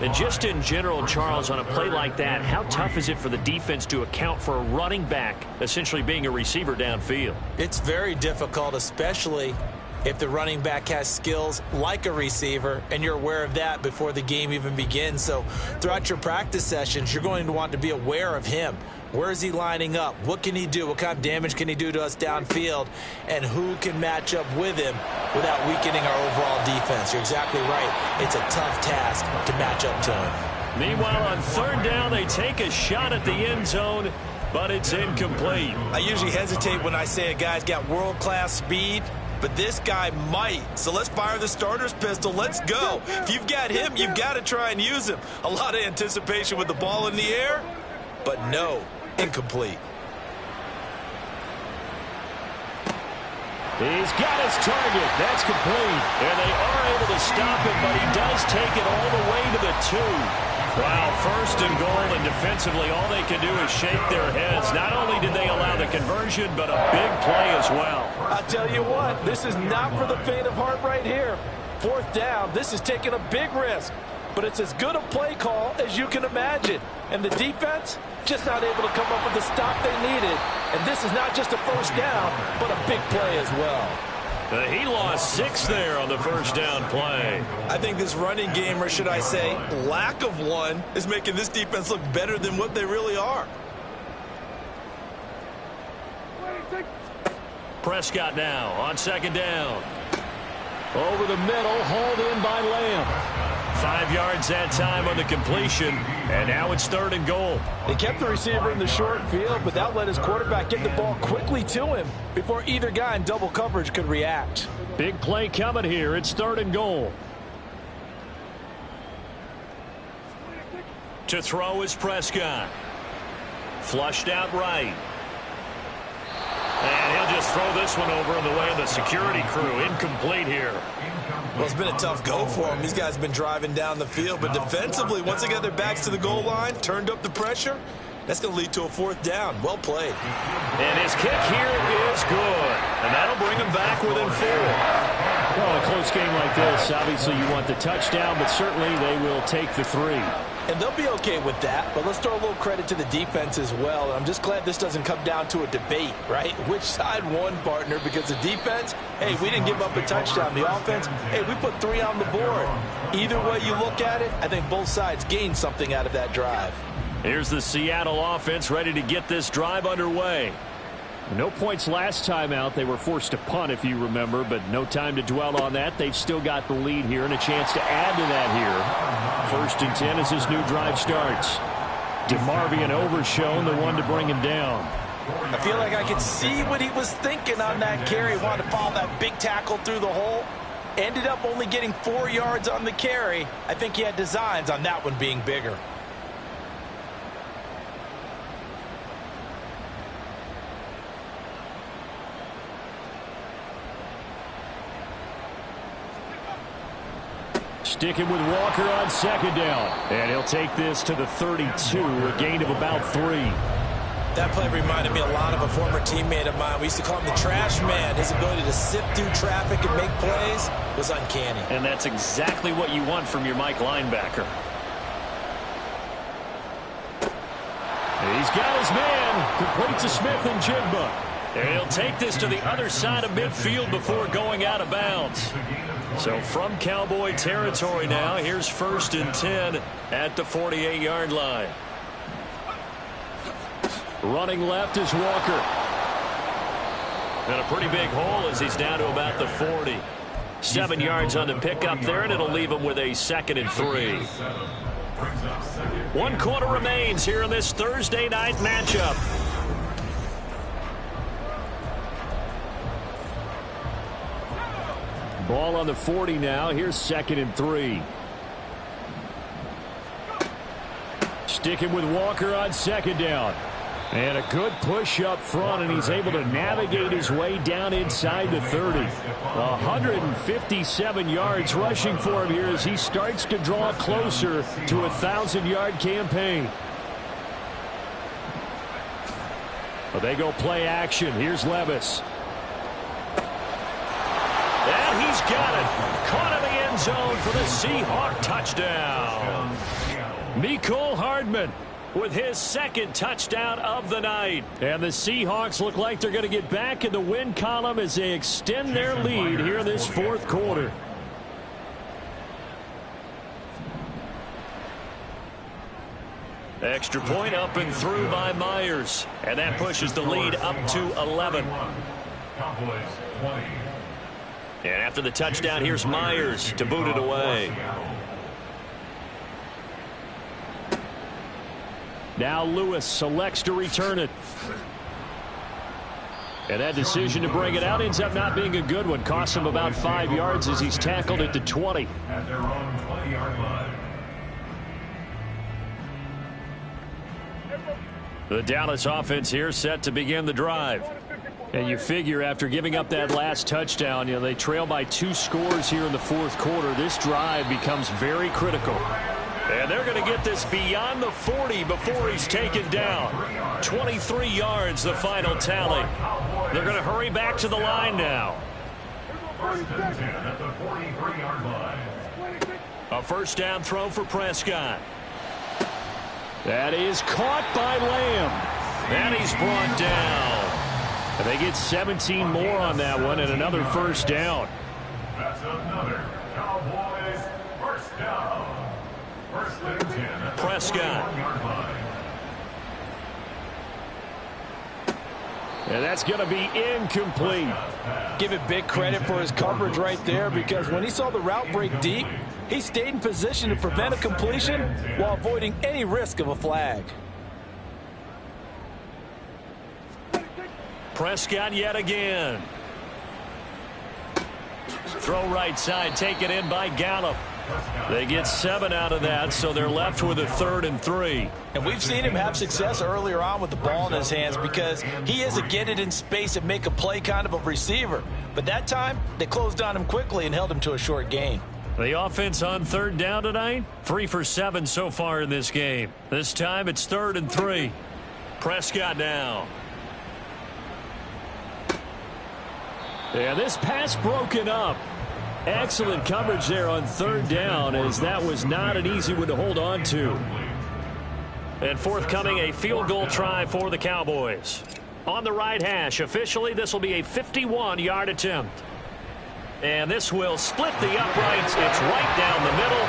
Speaker 2: And just in general, Charles, on a play like that, how tough is it for the defense to account for a running back essentially being a receiver downfield?
Speaker 8: It's very difficult, especially if the running back has skills like a receiver, and you're aware of that before the game even begins. So throughout your practice sessions, you're going to want to be aware of him. Where is he lining up? What can he do? What kind of damage can he do to us downfield? And who can match up with him without weakening our overall defense? You're exactly right. It's a tough task to match up to him.
Speaker 2: Meanwhile, on third down, they take a shot at the end zone, but it's incomplete.
Speaker 8: I usually hesitate when I say a guy's got world-class speed, but this guy might. So let's fire the starter's pistol. Let's go. If you've got him, you've got to try and use him. A lot of anticipation with the ball in the air, but no, incomplete.
Speaker 2: He's got his target. That's complete. And they are able to stop him, but he does take it all the way to the 2. Wow, first and goal, and defensively all they can do is shake their heads. Not only did they allow the conversion, but a big play as well.
Speaker 10: I'll tell you what, this is not for the faint of heart right here. Fourth down, this is taking a big risk. But it's as good a play call as you can imagine. And the defense, just not able to come up with the stop they needed. And this is not just a first down, but a big play as well.
Speaker 2: He lost 6 there on the first down play.
Speaker 8: I think this running game, or should I say lack of one, is making this defense look better than what they really are.
Speaker 2: Prescott now on second down. Over the middle, hauled in by Lamb. 5 yards that time on the completion, and now it's third and goal.
Speaker 10: They kept the receiver in the short field, but that let his quarterback get the ball quickly to him before either guy in double coverage could react.
Speaker 2: Big play coming here. It's third and goal. To throw is Prescott. Flushed out right. And he'll just throw this one over on the way of the security crew. Incomplete here.
Speaker 8: Well, it's been a tough go for him. These guys have been driving down the field, but defensively, once they got their backs to the goal line, turned up the pressure, that's going to lead to a fourth down. Well played.
Speaker 2: And his kick here is good. And that'll bring him back within 4.
Speaker 9: Well, a close game like this, obviously you want the touchdown, but certainly they will take the 3.
Speaker 10: And they'll be okay with that, but let's throw a little credit to the defense as well. I'm just glad this doesn't come down to a debate, right? Which side won, partner? Because the defense, hey, we didn't give up a touchdown. The offense, hey, we put 3 on the board. Either way you look at it, I think both sides gained something out of that drive.
Speaker 2: Here's the Seattle offense ready to get this drive underway.
Speaker 9: No points last time out. They were forced to punt, if you remember, but no time to dwell on that. They've still got the lead here and a chance to add to that here. First and 10 as this new drive starts. DeMarvion overshown, the one to bring him down.
Speaker 10: I feel like I could see what he was thinking on that carry. Wanted to follow that big tackle through the hole. Ended up only getting 4 yards on the carry. I think he had designs on that one being bigger.
Speaker 9: Sticking with Walker on second down. And he'll take this to the 32, a gain of about 3.
Speaker 10: That play reminded me a lot of a former teammate of mine. We used to call him the trash man. His ability to sift through traffic and make plays was uncanny.
Speaker 2: And that's exactly what you want from your Mike linebacker.
Speaker 9: He's got his man. Complete to Smith and Jigba. And he'll take this to the other side of midfield before going out of bounds. So from Cowboy territory now, here's 1st and 10 at the 48-yard line. Running left is Walker. And a pretty big hole as he's down to about the 40. 7 yards on the pickup there, and it'll leave him with a 2nd and 3. 1 quarter remains here in this Thursday night matchup. Ball on the 40 now. Here's 2nd and 3. Sticking with Walker on second down. And a good push up front, and he's able to navigate his way down inside the 30. 157 yards rushing for him here as he starts to draw closer to a 1,000-yard campaign. Well, they go play action. Here's Levis. And he's got it. Caught in the end zone for the Seahawks touchdown. Mecole Hardman with his 2nd touchdown of the night. And the Seahawks look like they're going to get back in the win column as they extend their lead here in this 4th quarter. Extra point up and through by Myers. And that pushes the lead up to 11. And after the touchdown, here's Myers to boot it away. Now Lewis selects to return it. And that decision to bring it out ends up not being a good one. Costs him about 5 yards as he's tackled at the 20.
Speaker 3: At their own 20-yard line.
Speaker 9: The Dallas offense here set to begin the drive. And you figure after giving up that last touchdown, they trail by 2 scores here in the 4th quarter. This drive becomes very critical. And they're going to get this beyond the 40 before he's taken down. 23 yards, the final tally. They're going to hurry back to the line now.
Speaker 3: 1st and 10 at the 43-yard line.
Speaker 9: A 1st down throw for Prescott. That is caught by Lamb. And he's brought down. And they get 17 more on that one and another 1st down.
Speaker 3: That's another Cowboys 1st down. 1st and 10 at the
Speaker 9: Prescott.
Speaker 3: 41-yard line.
Speaker 9: And that's going to be incomplete.
Speaker 10: Give it big credit for his coverage right there, because when he saw the route break deep, he stayed in position to prevent a completion while avoiding any risk of a flag.
Speaker 9: Prescott yet again. Throw right side, taken in by Gallup. They get 7 out of that, so they're left with a 3rd and 3.
Speaker 10: And we've seen him have success earlier on with the ball in his hands because he is a get it in space and make a play kind of a receiver. But that time, they closed on him quickly and held him to a short gain.
Speaker 9: The offense on 3rd down tonight, 3 for 7 so far in this game. This time it's 3rd and 3. Prescott now. And this pass broken up. Excellent coverage there on 3rd down, as that was not an easy one to hold on to. And forthcoming, a field goal try for the Cowboys. On the right hash, officially this will be a 51-yard attempt. And this will split the uprights. It's right down the middle.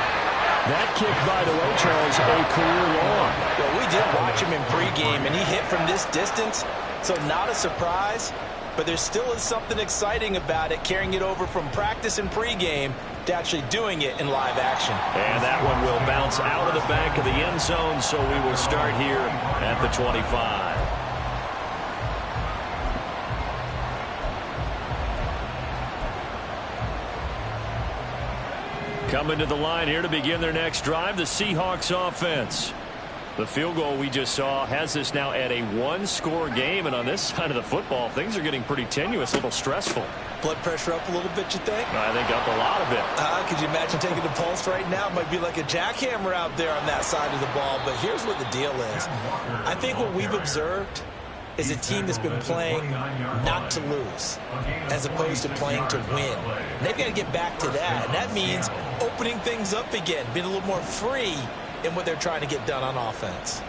Speaker 9: That kick, by the way, Charles, a career long.
Speaker 10: Well, we did watch him in pregame, and he hit from this distance, so not a surprise. But there still is something exciting about it, carrying it over from practice and pregame to actually doing it in live action.
Speaker 9: And that one will bounce out of the back of the end zone, so we will start here at the 25. Coming to the line here to begin their next drive, the Seahawks offense.
Speaker 2: The field goal we just saw has us now at a one-score game, and on this side of the football, things are getting pretty tenuous, a little stressful.
Speaker 10: Blood pressure up a little bit, you think?
Speaker 2: I think up a lot of it.
Speaker 10: Could you imagine taking the pulse right now? It might be like a jackhammer out there on that side of the ball, but here's what the deal is. I think what we've observed is a team that's been playing not to lose as opposed to playing to win. And they've got to get back to that, and that means opening things up again, being a little more free in what they're trying to get done on offense.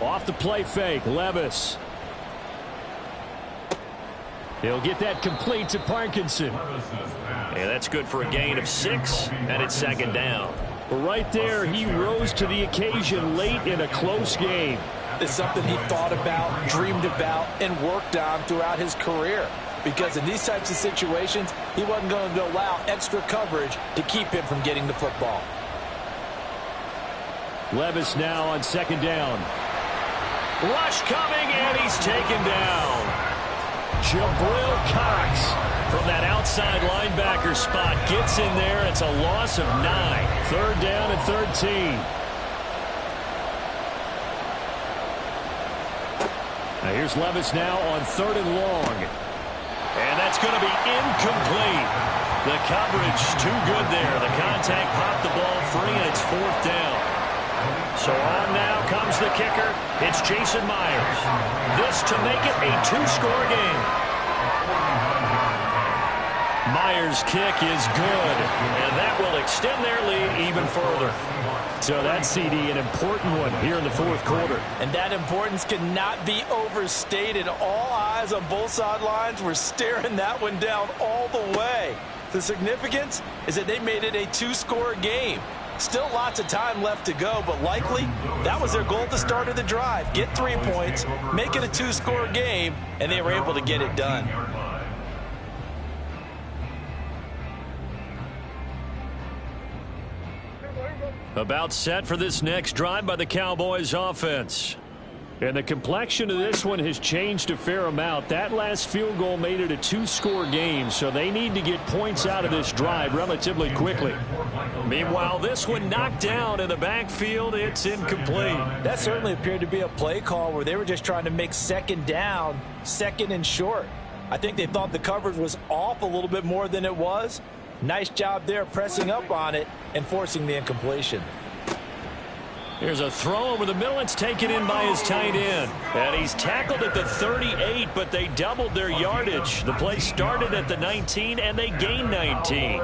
Speaker 9: Off the play fake, Levis. He'll get that complete to Parkinson.
Speaker 2: And that's good for a gain of 6, and it's second down.
Speaker 9: Right there, he rose to the occasion late in a close game.
Speaker 10: It's something he thought about, dreamed about, and worked on throughout his career. Because in these types of situations, he wasn't going to allow extra coverage to keep him from getting the football.
Speaker 9: Levis now on second down.
Speaker 2: Rush coming, and he's taken down. Jabril Cox from that outside linebacker spot gets in there. It's a loss of 9.
Speaker 9: Third down and 13. Now here's Levis now on third and long.
Speaker 2: And that's going to be incomplete. The coverage too good there. The contact popped the ball free, and it's fourth down. So on now comes the kicker. It's Jason Myers. This to make it a 2-score game. Myers' kick is good, and that will extend their lead even further.
Speaker 9: So that CD, an important one here in the fourth quarter.
Speaker 10: And that importance cannot be overstated. All eyes on both sidelines were staring that one down all the way. The significance is that they made it a 2-score game. Still lots of time left to go, but likely that was their goal at the start of the drive. Get 3 points, make it a 2-score game, and they were able to get it done.
Speaker 2: About set for this next drive by the Cowboys offense.
Speaker 9: And the complexion of this one has changed a fair amount. That last field goal made it a 2-score game, so they need to get points out of this drive relatively quickly.
Speaker 2: Meanwhile, this one knocked down in the backfield. It's incomplete.
Speaker 10: That certainly appeared to be a play call where they were just trying to make second down, second and short. I think they thought the coverage was off a little bit more than it was. Nice job there pressing up on it and forcing the incompletion.
Speaker 2: Here's a throw over the middle. It's taken in by his tight end. And he's tackled at the 38, but they doubled their yardage. The play started at the 19, and they gained 19.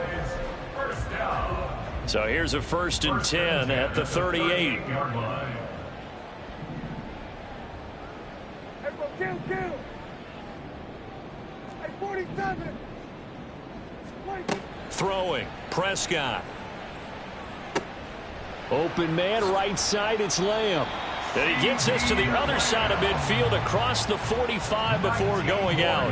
Speaker 2: So here's a 1st and 10 at the 38.
Speaker 11: Hey, 47.
Speaker 2: Throwing, Prescott.
Speaker 9: Open man, right side, it's Lamb.
Speaker 2: And he gets us to the other side of midfield across the 45 before going out.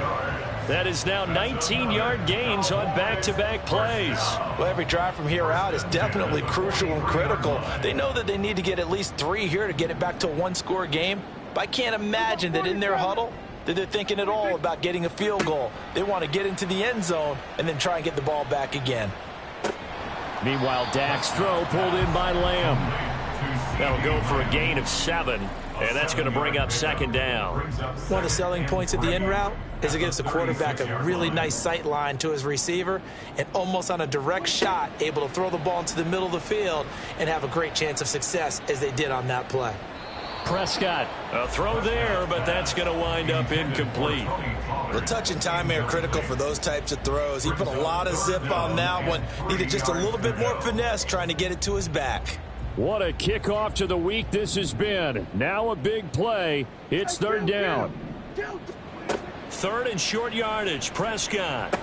Speaker 2: That is now 19-yard gains on back-to-back plays.
Speaker 10: Well, every drive from here out is definitely crucial and critical. They know that they need to get at least 3 here to get it back to a 1-score game. But I can't imagine that in their huddle that they're thinking at all about getting a field goal. They want to get into the end zone and then try and get the ball back again.
Speaker 9: Meanwhile, Dak's throw pulled in by Lamb.
Speaker 2: That'll go for a gain of 7, and that's going to bring up second down.
Speaker 10: One of the selling points of the in route is it gives the quarterback a really nice sight line to his receiver and almost on a direct shot able to throw the ball into the middle of the field and have a great chance of success as they did on that play.
Speaker 2: Prescott, a throw there, but that's going to wind up incomplete.
Speaker 10: The touch and time are critical for those types of throws. He put a lot of zip on that one. Needed just a little bit more finesse trying to get it to his back.
Speaker 9: What a kickoff to the week this has been. Now a big play. It's third down.
Speaker 2: 3rd and short yardage, Prescott.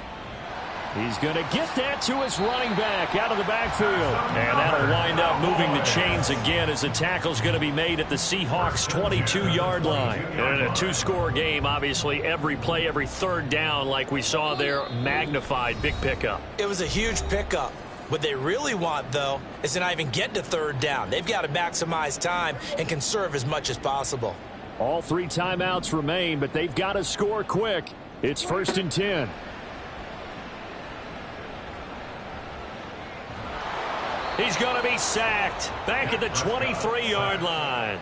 Speaker 9: He's going to get that to his running back out of the backfield.
Speaker 2: And that'll wind up moving the chains again as the tackle's going to be made at the Seahawks' 22-yard line. And in a 2-score game, obviously, every play, every third down, like we saw there, magnified. Big pickup.
Speaker 10: It was a huge pickup. What they really want, though, is to not even get to third down. They've got to maximize time and conserve as much as possible.
Speaker 9: All 3 timeouts remain, but they've got to score quick. It's 1st and 10.
Speaker 2: He's going to be sacked back at the 23-yard line.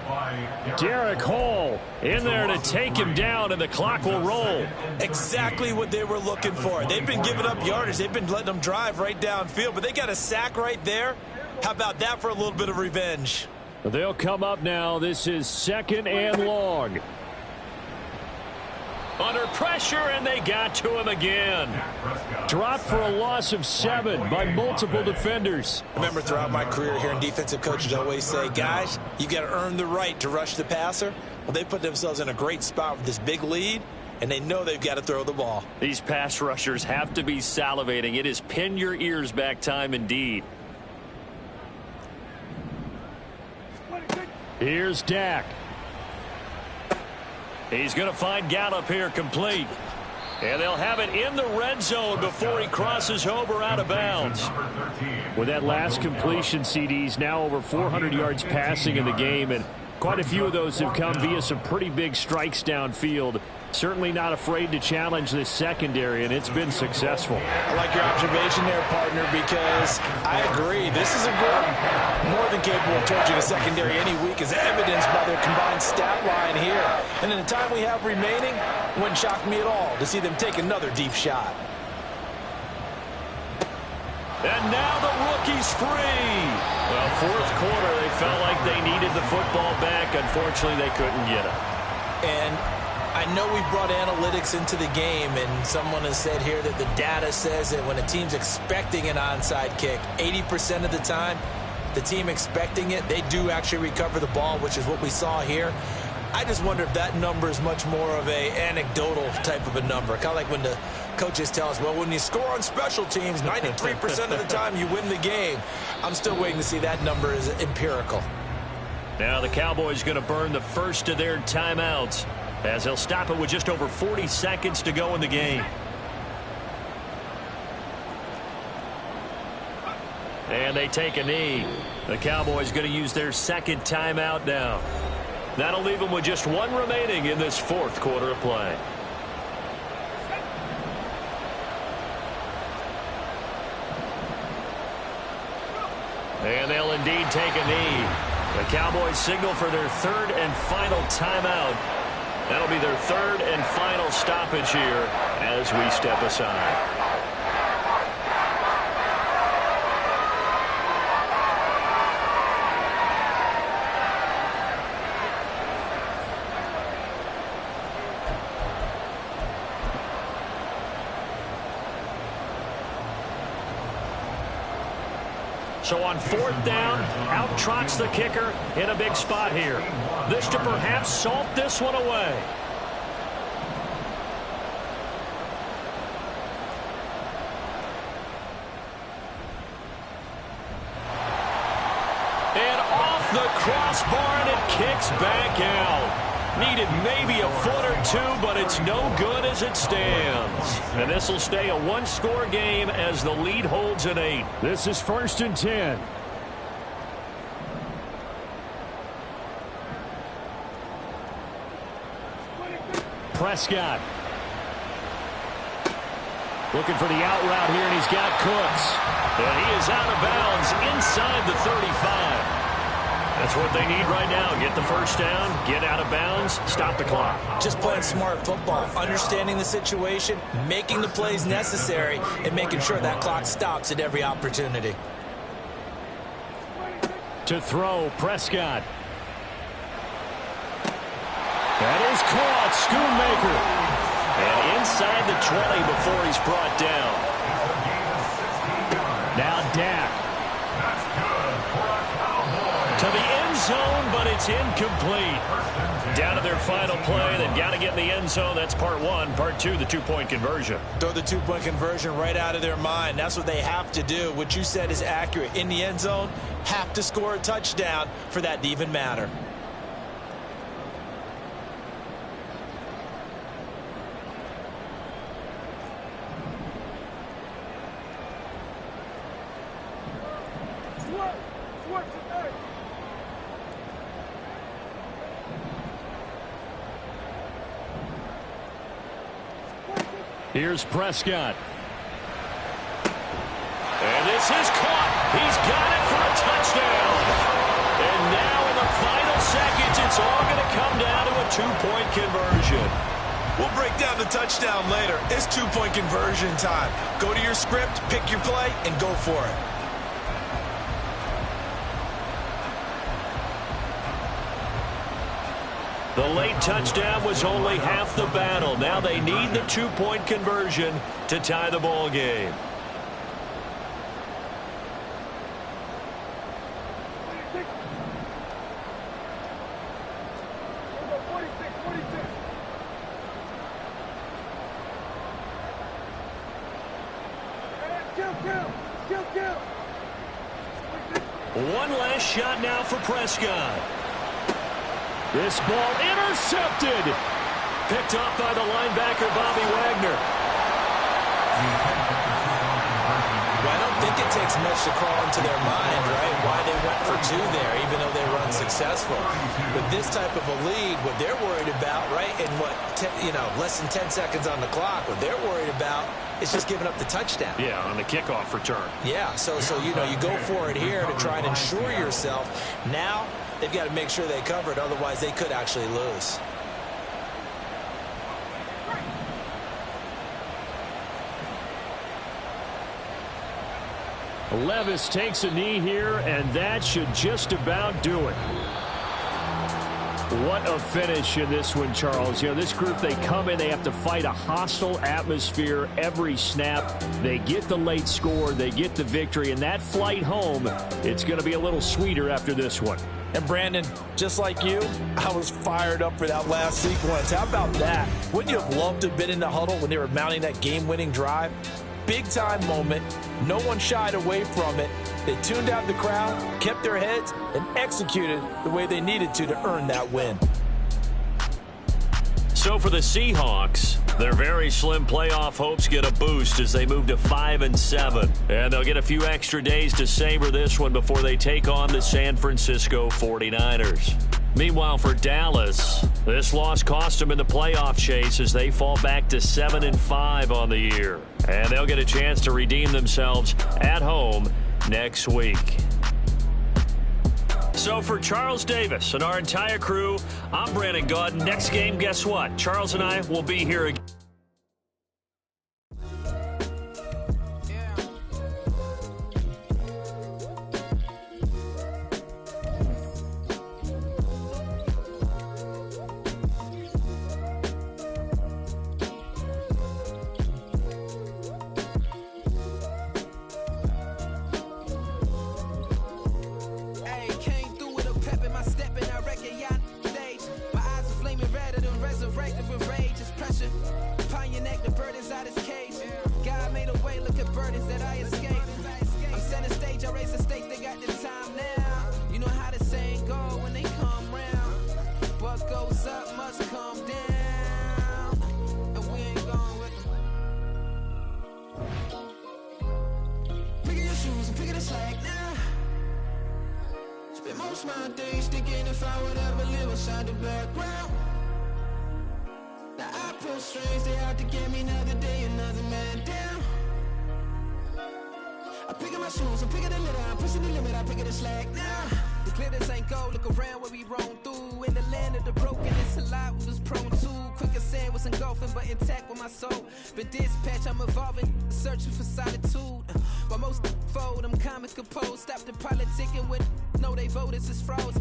Speaker 9: Derek Hall in there to take him down, and the clock will roll.
Speaker 10: Exactly what they were looking for. They've been giving up yardage. They've been letting them drive right downfield, but they got a sack right there. How about that for a little bit of revenge?
Speaker 9: They'll come up now. This is 2nd and long.
Speaker 2: Under pressure, and they got to him again.
Speaker 9: Dropped for a loss of 7 by multiple defenders.
Speaker 10: Remember, throughout my career here in defensive coaches, I always say, guys, you got to earn the right to rush the passer. Well, they put themselves in a great spot with this big lead, and they know they've got to throw the ball.
Speaker 2: These pass rushers have to be salivating. It is pin your ears back time indeed.
Speaker 9: Here's Dak.
Speaker 2: He's going to find Gallup here complete. And they'll have it in the red zone before he crosses over out of bounds.
Speaker 9: With that last completion, CD's now over 400 yards passing in the game, and quite a few of those have come via some pretty big strikes downfield. Certainly not afraid to challenge this secondary, and it's been successful.
Speaker 10: I like your observation there, partner, because I agree. This is a group more than capable of torching a secondary any week, as evidenced by their combined stat line here. And in the time we have remaining, it wouldn't shock me at all to see them take another deep shot.
Speaker 2: And now the rookie's free. Well, 4th quarter, they felt like they needed the football back. Unfortunately, they couldn't get it.
Speaker 10: And I know we brought analytics into the game, and someone has said here that the data says that when a team's expecting an onside kick, 80% of the time, the team expecting it, they do actually recover the ball, which is what we saw here. I just wonder if that number is much more of a anecdotal type of a number. Kind of like when the coaches tell us, well, when you score on special teams, 93% of the time you win the game. I'm still waiting to see that number is empirical.
Speaker 2: Now the Cowboys going to burn the first of their timeouts, as they'll stop it with just over 40 seconds to go in the game. And they take a knee. The Cowboys going to use their 2nd timeout now. That'll leave them with just 1 remaining in this 4th quarter of play. And they'll indeed take a knee. The Cowboys signal for their 3rd and final timeout. That'll be their 3rd and final stoppage here as we step aside. So on 4th down, out trots the kicker in a big spot here. This to perhaps salt this one away. And off the crossbar, and it kicks back out. Needed maybe a foot or 2, but it's no good as it stands. And this will stay a 1-score game as the lead holds at 8.
Speaker 9: This is 1st and 10. Prescott. Looking for the out route here, and he's got Cooks.
Speaker 2: And he is out of bounds inside the 35. That's what they need right now. Get the first down, get out of bounds, stop the clock.
Speaker 10: Just playing smart football, understanding the situation, making the plays necessary, and making sure that clock stops at every opportunity.
Speaker 9: To throw, Prescott. That is caught, Schoonmaker.
Speaker 2: And inside the 20 before he's brought down.
Speaker 9: Now Dak.
Speaker 2: To the end zone, but it's incomplete. Down to their final play. They've got to get in the end zone. That's part 1. Part 2, the 2-point conversion.
Speaker 10: Throw the 2-point conversion right out of their mind. That's what they have to do. What you said is accurate. In the end zone, have to score a touchdown for that to even matter.
Speaker 2: Here's Prescott. And this is caught. He's got it for a touchdown. And now in the final seconds, it's all going to come down to a two-point conversion.
Speaker 7: We'll break down the touchdown later. It's two-point conversion time. Go to your script, pick your play, and go for it.
Speaker 2: The late touchdown was only half the battle. Now they need the two-point conversion to tie the ball game. One last shot now for Prescott. This ball intercepted. Picked off by the linebacker, Bobby Wagner.
Speaker 10: Well, I don't think it takes much to crawl into their mind, right, why they went for two there, even though they were unsuccessful. With this type of a lead, what they're worried about, right, and less than 10 seconds on the clock, what they're worried about is just giving up the touchdown.
Speaker 2: Yeah, on the kickoff return.
Speaker 10: Yeah, so you go for it here to try and ensure yourself. Now they've got to make sure they cover it, otherwise they could actually lose.
Speaker 9: Levis takes a knee here, and that should just about do it. What a finish in this one, Charles. This group, they come in, they have to fight a hostile atmosphere every snap. They get the late score, they get the victory, and that flight home, it's going to be a little sweeter after this one.
Speaker 10: And Brandon, just like you, I was fired up for that last sequence. How about that? Wouldn't you have loved to have been in the huddle when they were mounting that game-winning drive? Big-time moment. No one shied away from it. They tuned out the crowd, kept their heads, and executed the way they needed to earn that win.
Speaker 2: So for the Seahawks, their very slim playoff hopes get a boost as they move to 5-7. And they'll get a few extra days to savor this one before they take on the San Francisco 49ers. Meanwhile, for Dallas, this loss cost them in the playoff chase as they fall back to 7-5 on the year. And they'll get a chance to redeem themselves at home next week. So for Charles Davis and our entire crew, I'm Brandon Gaudin. Next game, guess what? Charles and I will be here again.
Speaker 1: Stop the politicking with no, they voters is froze.